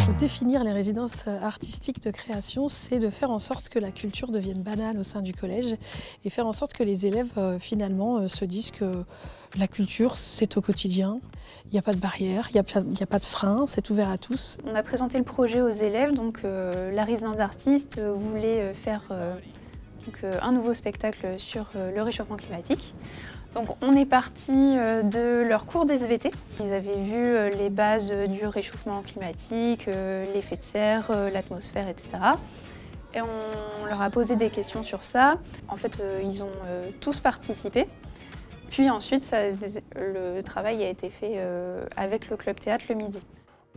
Pour définir les résidences artistiques de création, c'est de faire en sorte que la culture devienne banale au sein du collège et faire en sorte que les élèves finalement se disent que la culture c'est au quotidien, il n'y a pas de barrière, il n'y a pas de frein, c'est ouvert à tous. On a présenté le projet aux élèves, donc la résidence d'artistes voulait faire un nouveau spectacle sur le réchauffement climatique. Donc on est parti de leur cours d'SVT. Ils avaient vu les bases du réchauffement climatique, l'effet de serre, l'atmosphère, etc. Et on leur a posé des questions sur ça. En fait, ils ont tous participé. Puis ensuite, le travail a été fait avec le club théâtre le midi.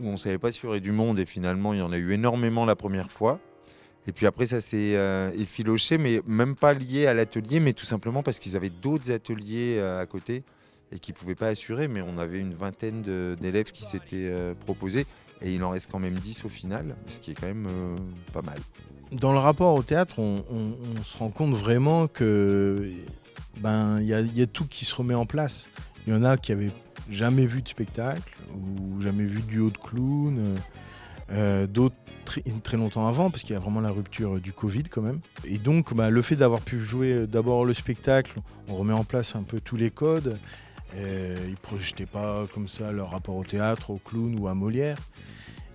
On ne savait pas s'il y aurait du monde et finalement il y en a eu énormément la première fois. Et puis après ça s'est effiloché, mais même pas lié à l'atelier, mais tout simplement parce qu'ils avaient d'autres ateliers à côté et qu'ils ne pouvaient pas assurer. Mais on avait une vingtaine d'élèves qui s'étaient proposés et il en reste quand même 10 au final, ce qui est quand même pas mal. Dans le rapport au théâtre, on se rend compte vraiment que y a tout qui se remet en place. Il y en a qui n'avaient jamais vu de spectacle ou jamais vu de duo de clown, d'autres très longtemps avant, parce qu'il y a vraiment la rupture du Covid quand même. Et donc le fait d'avoir pu jouer d'abord le spectacle, on remet en place un peu tous les codes. Ils ne projetaient pas comme ça leur rapport au théâtre, au clown ou à Molière.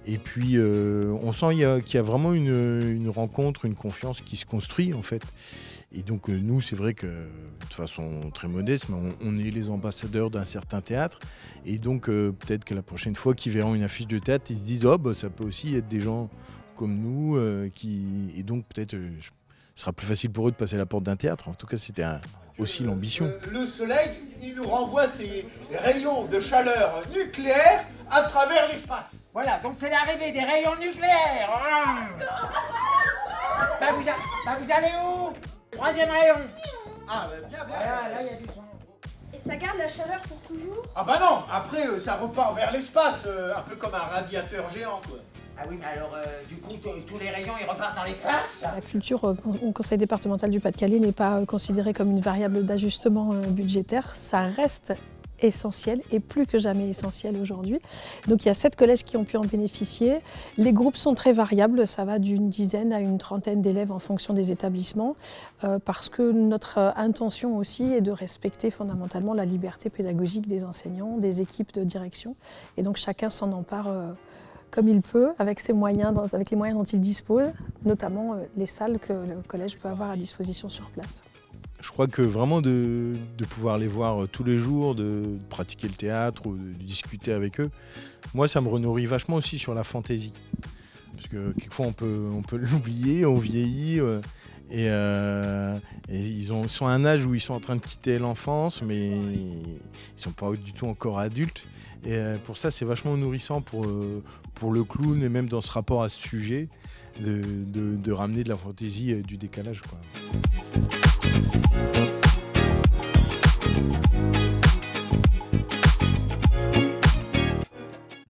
Et puis on sent qu'il y a vraiment une rencontre, une confiance qui se construit en fait. Et donc nous, c'est vrai que de façon très modeste, mais on est les ambassadeurs d'un certain théâtre. Et donc peut-être que la prochaine fois qu'ils verront une affiche de théâtre, ils se disent « Oh, ça peut aussi être des gens comme nous Et donc peut-être ce sera plus facile pour eux de passer la porte d'un théâtre. En tout cas, c'était aussi l'ambition. Le soleil, il nous renvoie ses rayons de chaleur nucléaire à travers l'espace. Voilà, donc c'est l'arrivée des rayons nucléaires. Vous allez où? Troisième rayon. Ah, bien. Voilà, là, il y a du son. Et ça garde la chaleur pour toujours? Ah bah non, après ça repart vers l'espace, un peu comme un radiateur géant quoi. Ah oui, mais alors, du coup, tous les rayons, ils repartent dans l'espace? La culture au Conseil départemental du Pas-de-Calais n'est pas considérée comme une variable d'ajustement budgétaire. Ça reste essentiel et plus que jamais essentiel aujourd'hui. Donc il y a 7 collèges qui ont pu en bénéficier. Les groupes sont très variables, ça va d'une dizaine à une trentaine d'élèves en fonction des établissements, parce que notre intention aussi est de respecter fondamentalement la liberté pédagogique des enseignants, des équipes de direction. Et donc chacun s'en empare comme il peut, avec ses moyens, avec les moyens dont il dispose, notamment les salles que le collège peut avoir à disposition sur place. Je crois que vraiment de pouvoir les voir tous les jours, de pratiquer le théâtre ou de discuter avec eux, moi ça me renourrit vachement aussi sur la fantaisie. Parce que quelquefois on peut l'oublier, on vieillit et ils sont à un âge où ils sont en train de quitter l'enfance, mais ils ne sont pas du tout encore adultes. Et pour ça c'est vachement nourrissant pour le clown et même dans ce rapport à ce sujet, de ramener de la fantaisie et du décalage, quoi.